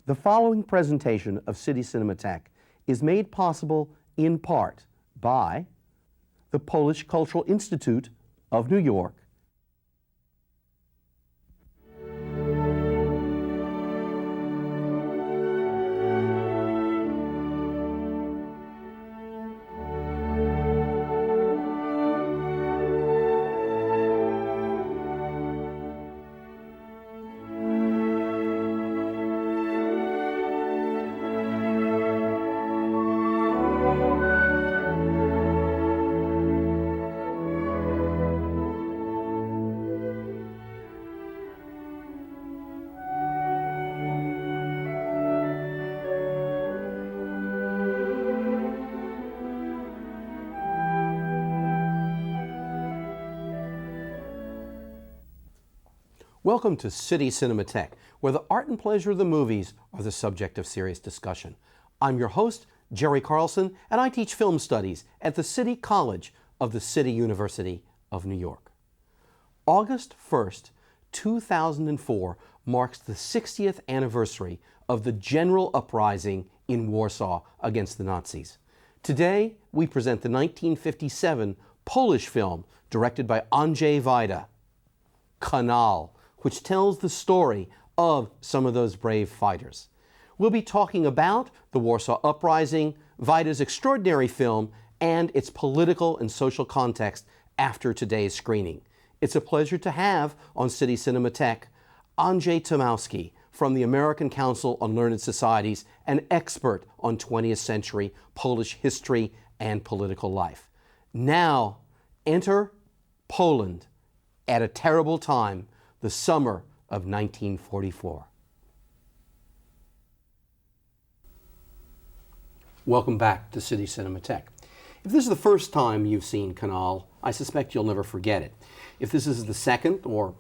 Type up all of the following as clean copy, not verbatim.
The following presentation of City Cinematheque is made possible in part by the Polish Cultural Institute of New York. Welcome to City Cinematheque, where the art and pleasure of the movies are the subject of serious discussion. I'm your host, Jerry Carlson, and I teach film studies at the City College of the City University of New York. August 1st, 2004 marks the 60th anniversary of the general uprising in Warsaw against the Nazis. Today, we present the 1957 Polish film directed by Andrzej Wajda, Kanał, which tells the story of some of those brave fighters. We'll be talking about the Warsaw Uprising, Wajda's extraordinary film, and its political and social context after today's screening. It's a pleasure to have on City Cinematheque Andrzej Tomaszki from the American Council on Learned Societies, an expert on 20th century Polish history and political life. Now, enter Poland at a terrible time, the summer of 1944. Welcome back to City Cinematheque. If this is the first time you've seen Kanał, I suspect you'll never forget it. If this is the second or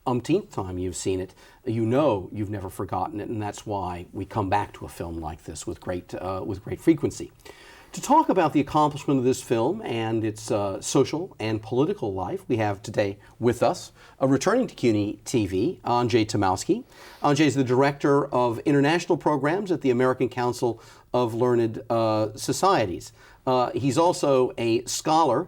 umpteenth time you've seen it, you know you've never forgotten it, and that's why we come back to a film like this with great frequency. To talk about the accomplishment of this film and its social and political life, we have today with us, returning to CUNY TV, Andrzej Tomaszki. Andrzej is the Director of International Programs at the American Council of Learned Societies. He's also a scholar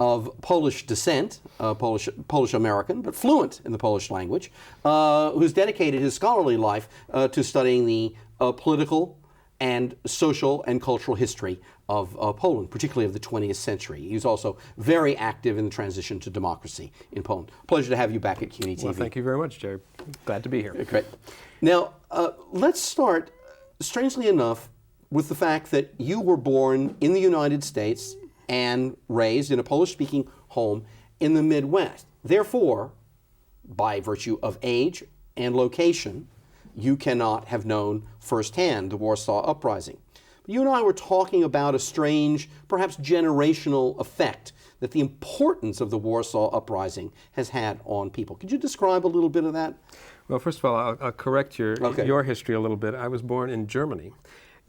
of Polish descent, Polish-American, but fluent in the Polish language, who's dedicated his scholarly life to studying the political and social and cultural history of Poland, particularly of the 20th century. He's also very active in the transition to democracy in Poland. Pleasure to have you back at CUNY TV. Well, thank you very much, Jerry. Glad to be here. Great. Now, let's start, strangely enough, with the fact that you were born in the United States and raised in a Polish-speaking home in the Midwest. Therefore, by virtue of age and location, you cannot have known firsthand the Warsaw Uprising. But you and I were talking about a strange, perhaps generational effect that the importance of the Warsaw Uprising has had on people. Could you describe a little bit of that? Well, first of all, I'll correct your history a little bit. I was born in Germany.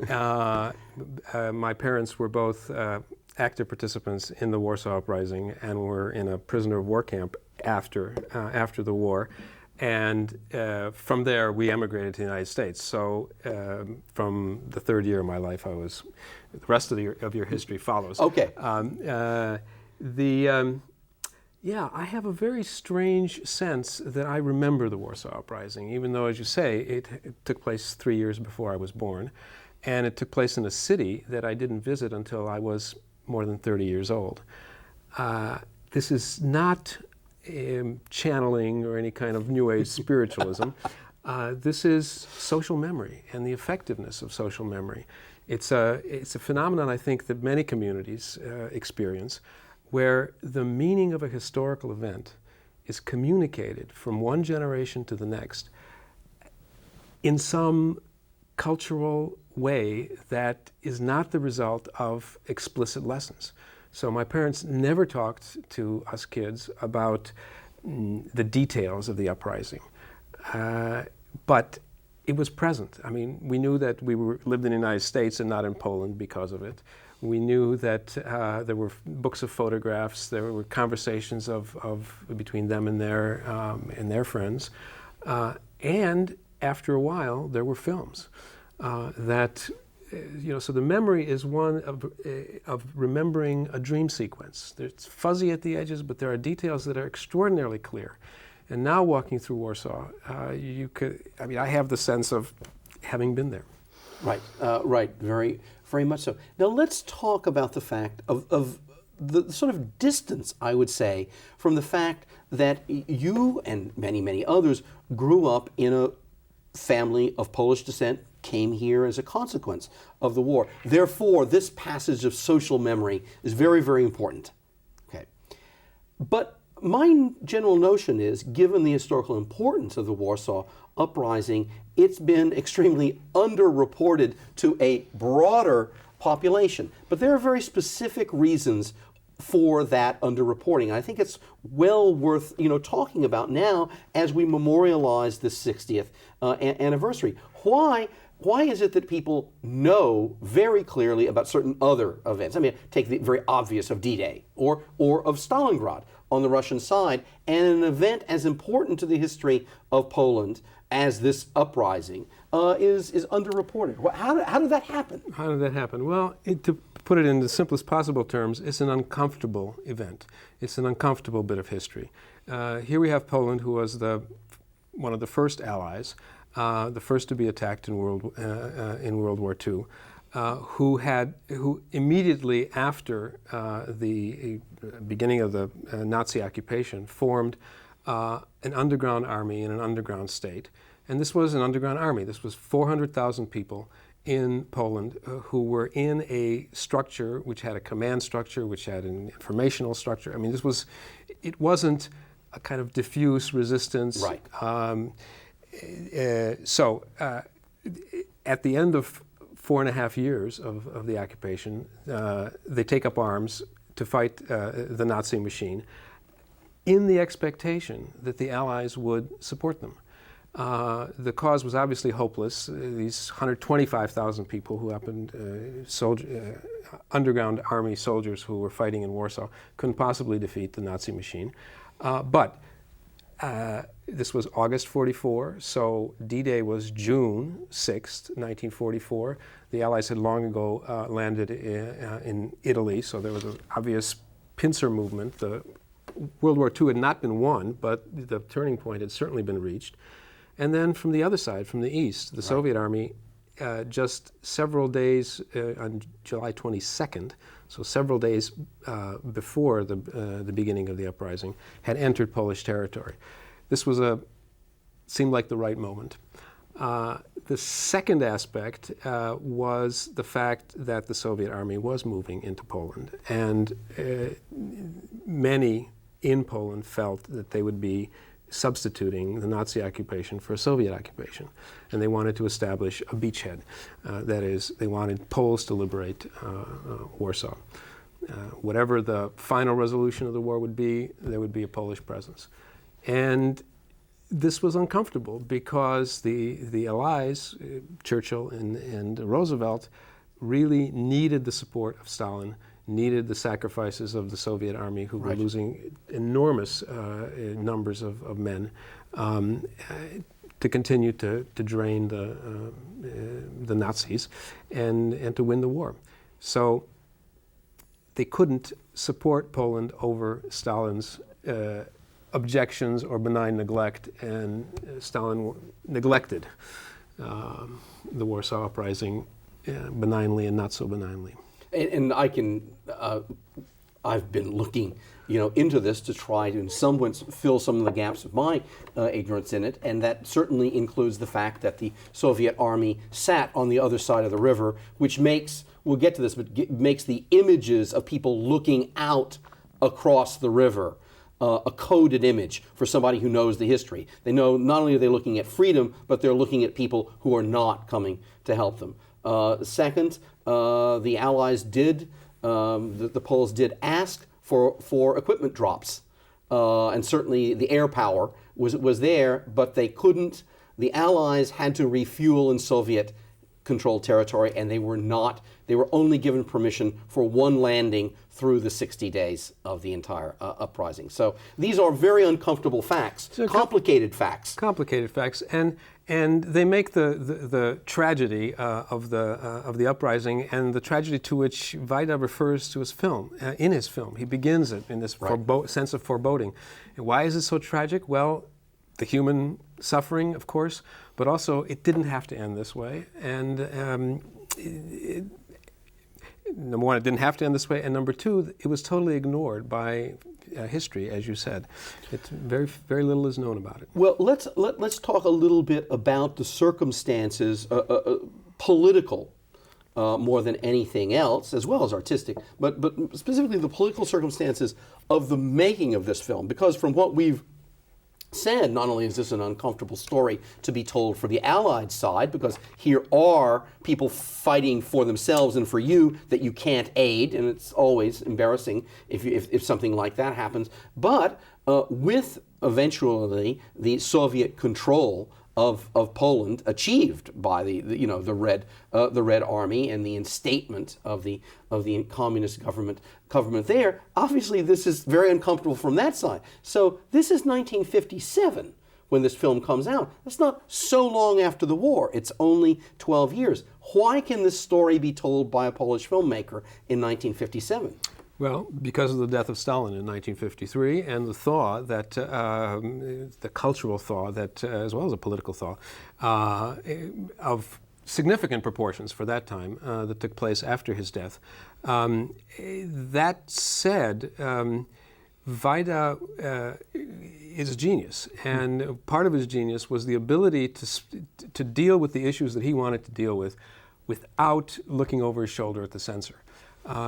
My parents were both active participants in the Warsaw Uprising and were in a prisoner of war camp after the war. And from there, we emigrated to the United States. So from the third year of my life, the rest of your history follows. Okay. I have a very strange sense that I remember the Warsaw Uprising, even though, as you say, it took place 3 years before I was born. And it took place in a city that I didn't visit until I was more than 30 years old. This is not channeling or any kind of New Age spiritualism. This is social memory and the effectiveness of social memory. It's a phenomenon, I think, that many communities experience, where the meaning of a historical event is communicated from one generation to the next in some cultural way that is not the result of explicit lessons. So my parents never talked to us kids about the details of the uprising, but it was present. I mean, we knew that we lived in the United States and not in Poland because of it. We knew that there were books of photographs, there were conversations between them and their friends, and after a while, there were films so the memory is one of remembering a dream sequence. It's fuzzy at the edges, but there are details that are extraordinarily clear. And now walking through Warsaw, I have the sense of having been there. Right, very, very much so. Now let's talk about the fact of the sort of distance, I would say, from the fact that you and many, many others grew up in a family of Polish descent, came here as a consequence of the war. Therefore, this passage of social memory is very, very important. Okay. But my general notion is, given the historical importance of the Warsaw Uprising, it's been extremely underreported to a broader population. But there are very specific reasons for that underreporting. I think it's well worth talking about now as we memorialize the 60th anniversary. Why is it that people know very clearly about certain other events? I mean, take the very obvious of D-Day or of Stalingrad on the Russian side, and an event as important to the history of Poland as this uprising is underreported. How did that happen? How did that happen? Well, to put it in the simplest possible terms, it's an uncomfortable event. It's an uncomfortable bit of history. Here we have Poland, who was one of the first allies, the first to be attacked in World War II, who immediately after the beginning of the Nazi occupation formed an underground army in an underground state. And this was an underground army. This was 400,000 people in Poland who were in a structure which had a command structure, which had an informational structure. I mean, it wasn't a kind of diffuse resistance. Right. At the end of 4.5 years of the occupation, they take up arms to fight the Nazi machine in the expectation that the Allies would support them. The cause was obviously hopeless. These 125,000 people who happened, underground army soldiers who were fighting in Warsaw, couldn't possibly defeat the Nazi machine. But this was August 44, so D-Day was June 6th, 1944. The Allies had long ago landed in Italy, so there was an obvious pincer movement. World War II had not been won, but the turning point had certainly been reached. And then from the other side, from the east, the Soviet Army, just several days on July 22nd, so several days before the beginning of the uprising, had entered Polish territory. This seemed like the right moment. The second aspect was the fact that the Soviet Army was moving into Poland, and many in Poland felt that they would be substituting the Nazi occupation for a Soviet occupation. And they wanted to establish a beachhead. That is, they wanted Poles to liberate Warsaw. Whatever the final resolution of the war would be, there would be a Polish presence. And this was uncomfortable because the Allies, Churchill and Roosevelt, really needed the support of Stalin, needed the sacrifices of the Soviet army, who were losing enormous numbers of men, to continue to drain the Nazis and to win the war. So they couldn't support Poland over Stalin's objections or benign neglect, and Stalin neglected the Warsaw Uprising benignly and not so benignly. And I've been looking, into this to try to, in some ways, fill some of the gaps of my ignorance in it, and that certainly includes the fact that the Soviet army sat on the other side of the river, which makes, we'll get to this, but makes the images of people looking out across the river a coded image for somebody who knows the history. They know not only are they looking at freedom, but they're looking at people who are not coming to help them. Second, the Allies did, the Poles did ask for equipment drops, and certainly the air power was there, but they couldn't. The Allies had to refuel in Soviet-controlled territory, and they were only given permission for one landing through the 60 days of the entire uprising. So these are very uncomfortable facts, complicated facts. Complicated facts, and And they make the tragedy of the uprising and the tragedy to which Vajda refers to his film, in his film. He begins it in this sense of foreboding. And why is it so tragic? Well, the human suffering, of course, but also it didn't have to end this way. And number one, it didn't have to end this way, and number two, it was totally ignored by history, as you said. It's very little is known about it. Well, let's talk a little bit about the circumstances, political, more than anything else, as well as artistic, but specifically the political circumstances of the making of this film. Because from what we've said, not only is this an uncomfortable story to be told for the Allied side, because here are people fighting for themselves and for you that you can't aid, and it's always embarrassing if something like that happens, but with eventually the Soviet control of Poland achieved by the Red Army and the instatement of the communist government there. Obviously, this is very uncomfortable from that side. So this is 1957 when this film comes out. That's not so long after the war. It's only 12 years. Why can this story be told by a Polish filmmaker in 1957? Well, because of the death of Stalin in 1953 and the thaw that, the cultural thaw that, as well as a political thaw, of significant proportions for that time that took place after his death. That said, Vajda is a genius, and part of his genius was the ability to deal with the issues that he wanted to deal with without looking over his shoulder at the censor.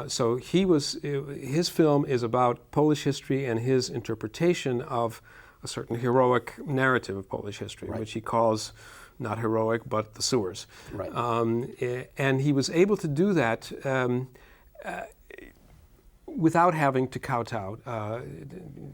So his film is about Polish history and his interpretation of a certain heroic narrative of Polish history, which he calls not heroic, but the sewers. Right. And he was able to do that without having to kowtow,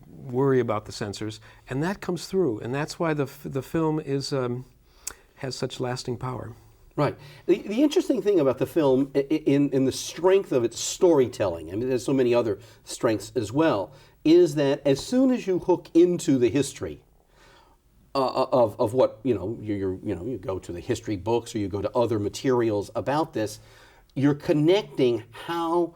worry about the censors, and that comes through, and that's why the film has such lasting power. Right. The interesting thing about the film, in the strength of its storytelling, I mean, there's so many other strengths as well, is that as soon as you hook into the history of what you go to the history books or you go to other materials about this, you're connecting how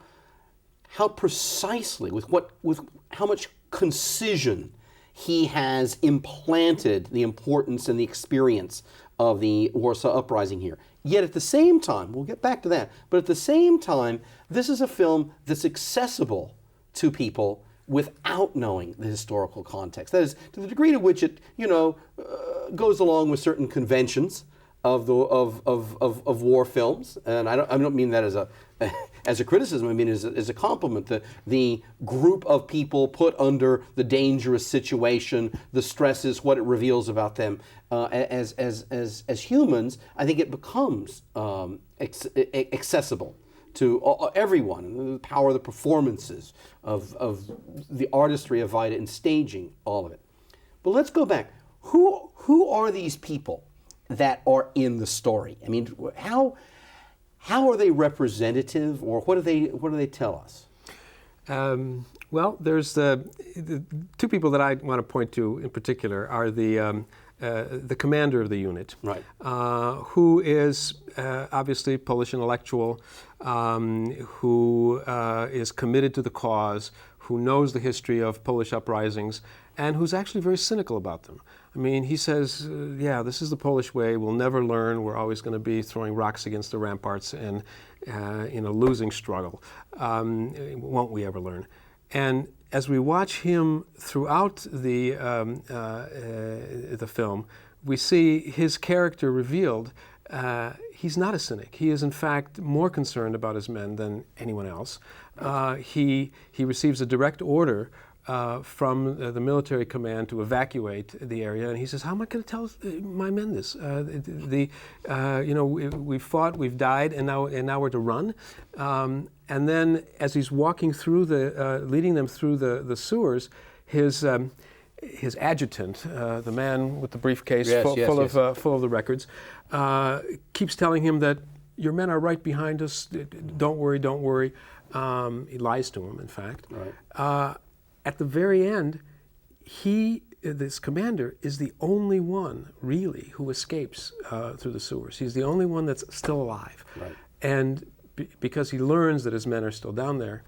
precisely with how much concision he has implanted the importance and the experience of the Warsaw Uprising here. Yet at the same time, we'll get back to that, but at the same time, this is a film that's accessible to people without knowing the historical context. That is, to the degree to which it, goes along with certain conventions of war films, and I don't mean that as a criticism. I mean as a compliment. The group of people put under the dangerous situation, the stresses, what it reveals about them as humans. I think it becomes accessible to everyone. The power of the performances, of the artistry of Vajda in staging, all of it. But let's go back. Who are these people that are in the story? I mean, how are they representative, or what do they tell us? Well, there's the two people that I want to point to in particular are the commander of the unit, right? Who is obviously Polish intellectual, who is committed to the cause, who knows the history of Polish uprisings, and who's actually very cynical about them. I mean, he says, yeah, this is the Polish way, we'll never learn, we're always going to be throwing rocks against the ramparts and in a losing struggle. Won't we ever learn? And as we watch him throughout the film, we see his character revealed. He's not a cynic. He is, in fact, more concerned about his men than anyone else. He receives a direct order from the military command to evacuate the area, and he says, "How am I going to tell my men this? We've fought, we've died, and now we're to run." And then, as he's walking through leading them through the sewers, his adjutant, the man with the briefcase full of the records, keeps telling him that your men are right behind us. Don't worry, don't worry. He lies to him, in fact. Right. At the very end, he this commander is the only one really who escapes through the sewers. He's the only one that's still alive. Right. And because he learns that his men are still down there,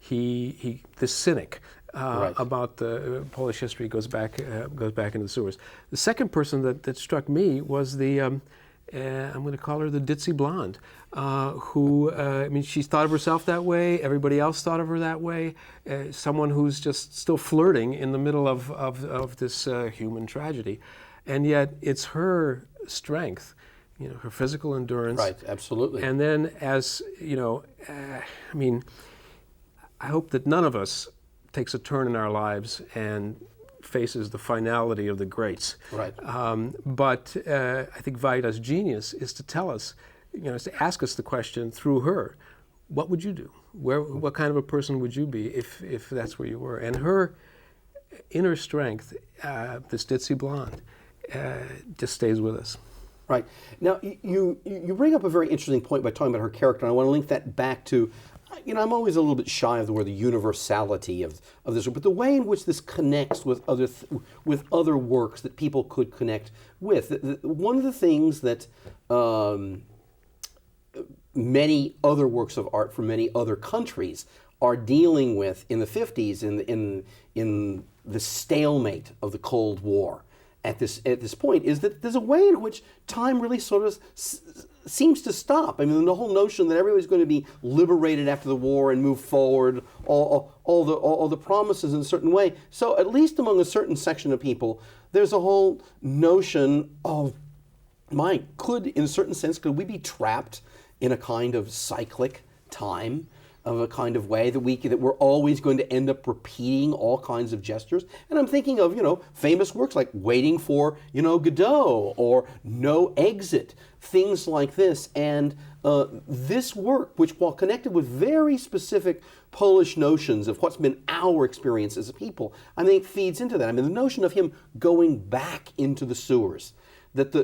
this cynic about the Polish history goes back into the sewers. The second person that struck me was the I'm going to call her the ditzy blonde, who I mean, she thought of herself that way. Everybody else thought of her that way. Someone who's just still flirting in the middle of this human tragedy, and yet it's her strength, her physical endurance. Right. Absolutely. And then, as I mean, I hope that none of us takes a turn in our lives and faces the finality of the greats. Right. But I think Vaida's genius is to tell us, is to ask us the question through her, what would you do? What kind of a person would you be if that's where you were? And her inner strength, this ditzy blonde, just stays with us. Right. Now, you bring up a very interesting point by talking about her character, and I want to link that back to, I'm always a little bit shy of the word the universality of this, but the way in which this connects with other works that people could connect with. One of the things that many other works of art from many other countries are dealing with in the 50s in the stalemate of the Cold War at this point is that there's a way in which time really sort of seems to stop. I mean, the whole notion that everybody's going to be liberated after the war and move forward, all the promises in a certain way. So at least among a certain section of people, there's a whole notion of, could we be trapped in a kind of cyclic time, of a kind of way that we're always going to end up repeating all kinds of gestures? And I'm thinking of, famous works like Waiting for, Godot, or No Exit, things like this. And this work, which while connected with very specific Polish notions of what's been our experience as a people, I think feeds into that. I mean, the notion of him going back into the sewers, that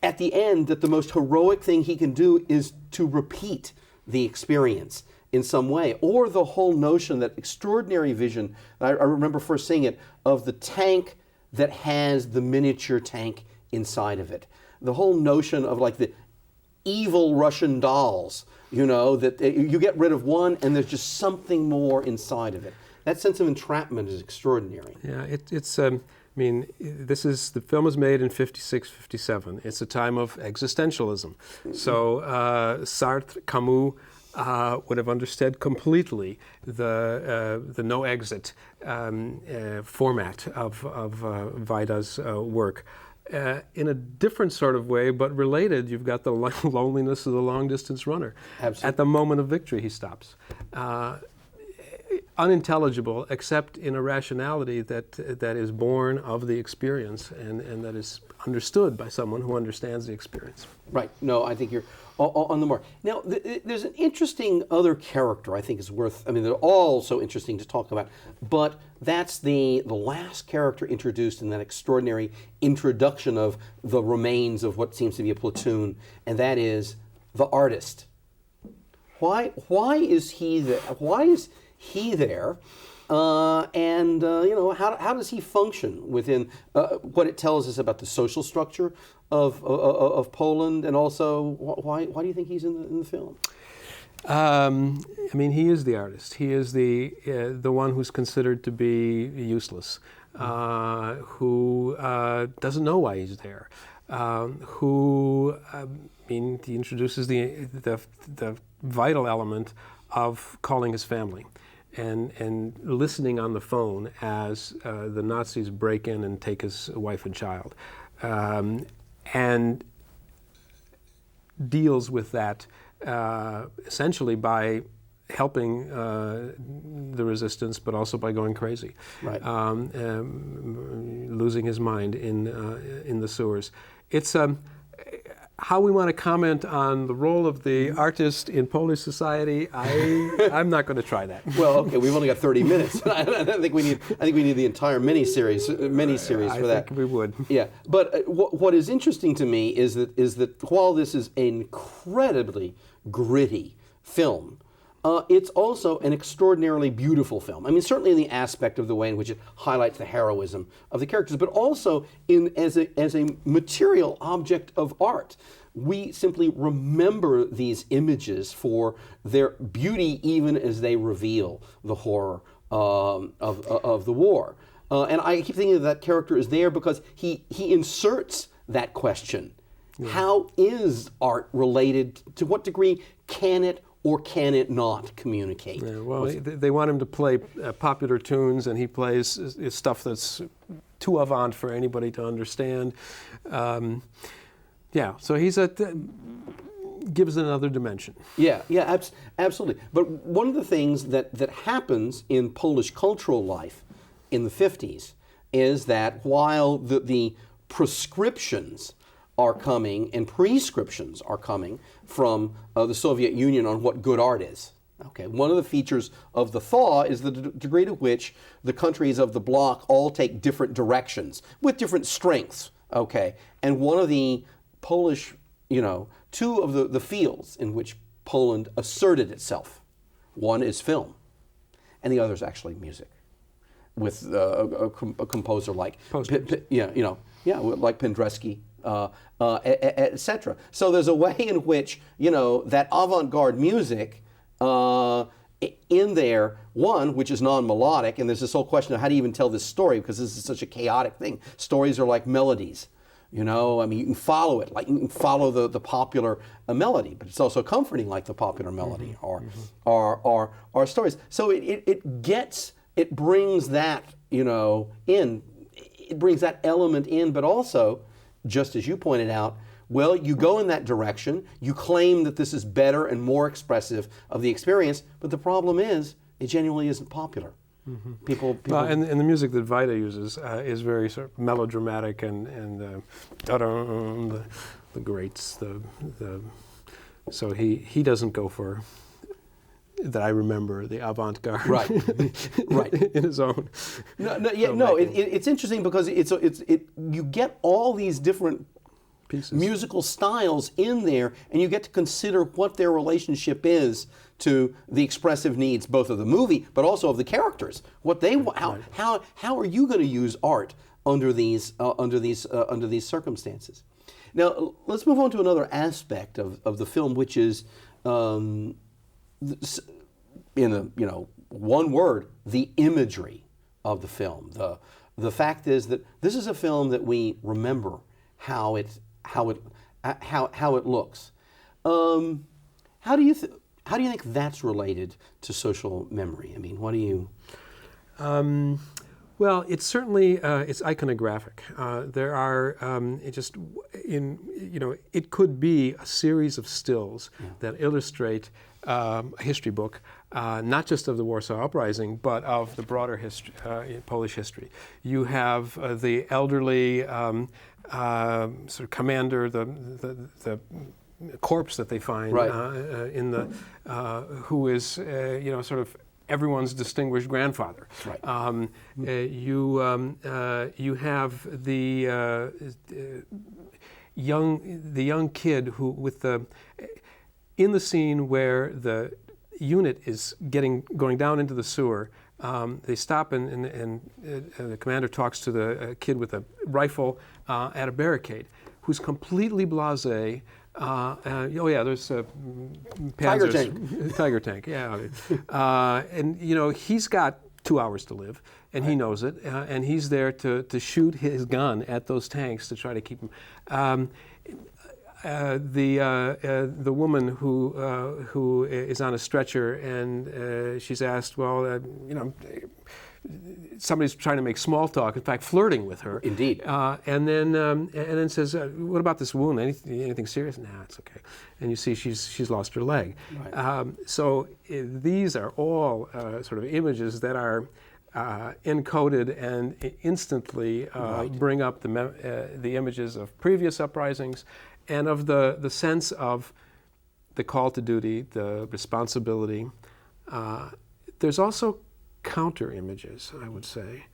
at the end, that the most heroic thing he can do is to repeat the experience in some way, or the whole notion, that extraordinary vision, I remember first seeing it, of the tank that has the miniature tank inside of it. The whole notion of like the evil Russian dolls, that you get rid of one and there's just something more inside of it. That sense of entrapment is extraordinary. Yeah, it's I mean, the film was made in 56, 57. It's a time of existentialism. So Sartre, Camus would have understood completely the no exit format of Vaida's work. In a different sort of way, but related, you've got the loneliness of the long-distance runner. Absolutely. At the moment of victory, he stops. Unintelligible, except in a rationality that is born of the experience and that is understood by someone who understands the experience. Right. No, I think you're on the mark. Now, there's an interesting other character I think is worth, they're all so interesting to talk about, but that's the last character introduced in that extraordinary introduction of the remains of what seems to be a platoon, and that is the artist. Why is he there? Why is he there? How does he function within what it tells us about the social structure of Poland, and also why do you think he's in the film? He is the artist. He is the one who's considered to be useless, who doesn't know why he's there, he introduces the vital element of calling his family and listening on the phone as the Nazis break in and take his wife and child, and deals with that essentially by helping the resistance, but also by going crazy, right. Losing his mind in the sewers. It's how we want to comment on the role of the artist in Polish society. I'm not going to try that. Well, okay, we've only got 30 minutes. I think we need the entire mini-series for that. I think we would. Yeah, but what is interesting to me is that while this is an incredibly gritty film, It's also an extraordinarily beautiful film. I mean, certainly in the aspect of the way in which it highlights the heroism of the characters, but also as a material object of art. We simply remember these images for their beauty, even as they reveal the horror of the war. And I keep thinking that character is there because he inserts that question. Yeah. How is art related? To what degree can it or can it not communicate? Yeah, well, they want him to play popular tunes, and he plays stuff that's too avant for anybody to understand. Yeah, so gives another dimension. Yeah, absolutely. But one of the things that happens in Polish cultural life in the 50s is that while the prescriptions are coming and prescriptions are coming from the Soviet Union on what good art is. Okay, one of the features of the thaw is the degree to which the countries of the bloc all take different directions with different strengths. Okay, and one of the Polish, two of the fields in which Poland asserted itself, one is film, and the other is actually music, with a composer like like Penderecki, etc. So there's a way in which that avant-garde music in there, one which is non-melodic, and there's this whole question of how do you even tell this story because this is such a chaotic thing. Stories are like melodies. I mean, you can follow it, like you can follow the popular melody, but it's also comforting like the popular melody or stories. So it brings that, in. It brings that element in, but also, just as you pointed out, well, you go in that direction, you claim that this is better and more expressive of the experience, but the problem is, it genuinely isn't popular. Mm-hmm. People and the music that Vaida uses is very sort of melodramatic and the greats. So he doesn't go for that. I remember the avant-garde, right, in his own. It's interesting because you get all these different pieces, musical styles in there, and you get to consider what their relationship is to the expressive needs both of the movie but also of the characters. What they how are you going to use art under these circumstances? Now let's move on to another aspect of the film, which is in one word, the imagery of the film. The fact is that this is a film that we remember how it looks. How do you think that's related to social memory? I mean, what do you? Well, it's certainly it's iconographic. There are it could be a series of stills that illustrate a history book, not just of the Warsaw Uprising, but of the broader history, Polish history. You have the elderly sort of commander, the corpse that they find in the who is sort of everyone's distinguished grandfather. Right. You have the young kid who in the scene where the unit is going down into the sewer. They stop and the commander talks to the kid with a rifle at a barricade, who's completely blasé. There's Panzers, Tiger tank. Yeah, and he's got 2 hours to live, and he knows it, and he's there to shoot his gun at those tanks to try to keep them. The woman who is on a stretcher, and she's asked, somebody's trying to make small talk, in fact, flirting with her. Indeed. And then says, "What about this wound? Anything serious?" "Nah, it's okay." And you see, she's lost her leg. Right. So these are all sort of images that are encoded and instantly bring up the images of previous uprisings, and of the sense of the call to duty, the responsibility. There's also counter images, I would say.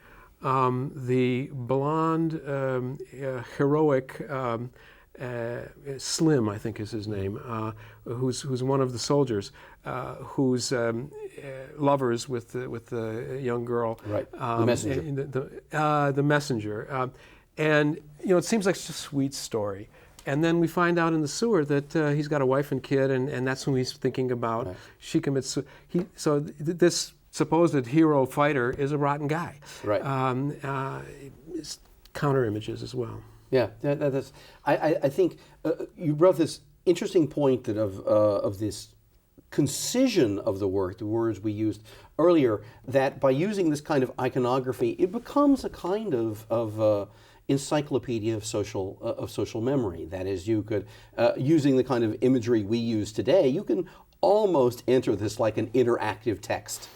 The blonde, heroic Slim, I think is his name, who's one of the soldiers, who's lovers with the young girl. Right. The messenger. The messenger. And it seems like such a sweet story. And then we find out in the sewer that he's got a wife and kid, and that's when he's thinking about she commits. This supposed hero fighter is a rotten guy. Right. Counter images as well. Yeah, that's. I think you brought this interesting point that of this concision of the work, the words we used earlier, that by using this kind of iconography, it becomes a kind of encyclopedia of social memory. That is, you could, using the kind of imagery we use today, you can almost enter this like an interactive text.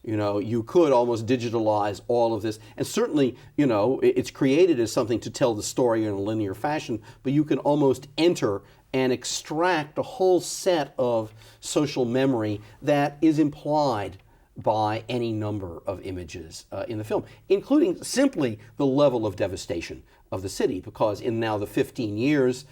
You could almost digitalize all of this, and certainly, it's created as something to tell the story in a linear fashion, but you can almost enter and extract a whole set of social memory that is implied by any number of images in the film, including simply the level of devastation of the city, because in now the 15 years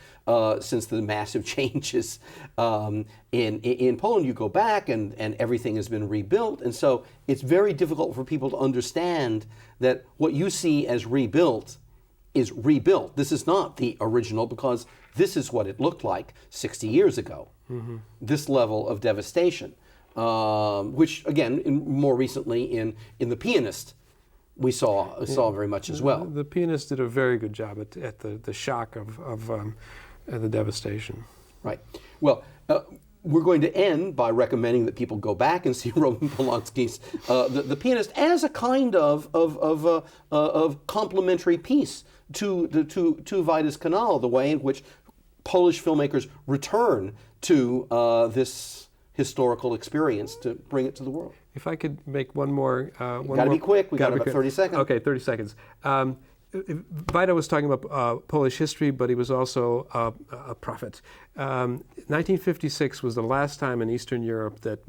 since the massive changes in Poland, you go back and everything has been rebuilt, and so it's very difficult for people to understand that what you see as rebuilt is rebuilt. This is not the original, because this is what it looked like 60 years ago. Mm-hmm. This level of devastation, which again, more recently in The Pianist, we saw very much as well. The Pianist did a very good job at the shock of the devastation. Right. Well, we're going to end by recommending that people go back and see Roman Polanski's the Pianist as a kind of complementary piece to Vidas Kanal, the way in which Polish filmmakers return to this historical experience to bring it to the world. If I could make one more... Got to be quick. We got about 30 seconds. Okay, 30 seconds. Vaida was talking about Polish history, but he was also a prophet. 1956 was the last time in Eastern Europe that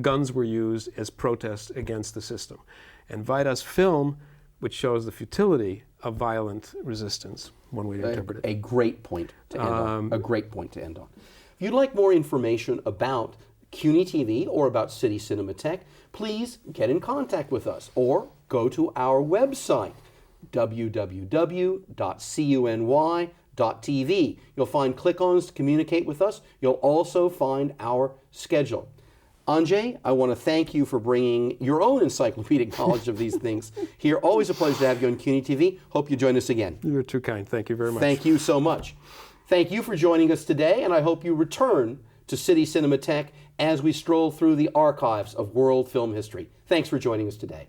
guns were used as protest against the system. And Vaida's film, which shows the futility of violent resistance, one way to interpret it. A great point to end on. A great point to end on. If you'd like more information about CUNY TV or about City Cinematheque, please get in contact with us or go to our website, www.cuny.tv. You'll find click-ons to communicate with us. You'll also find our schedule. Andrzej, I want to thank you for bringing your own encyclopedic knowledge of these things here. Always a pleasure to have you on CUNY TV. Hope you join us again. You were too kind. Thank you very much. Thank you so much. Thank you for joining us today, and I hope you return to City Cinematheque as we stroll through the archives of world film history. Thanks for joining us today.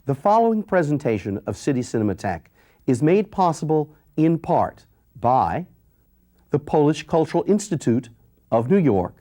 The following presentation of City Cinematheque is made possible in part by the Polish Cultural Institute of New York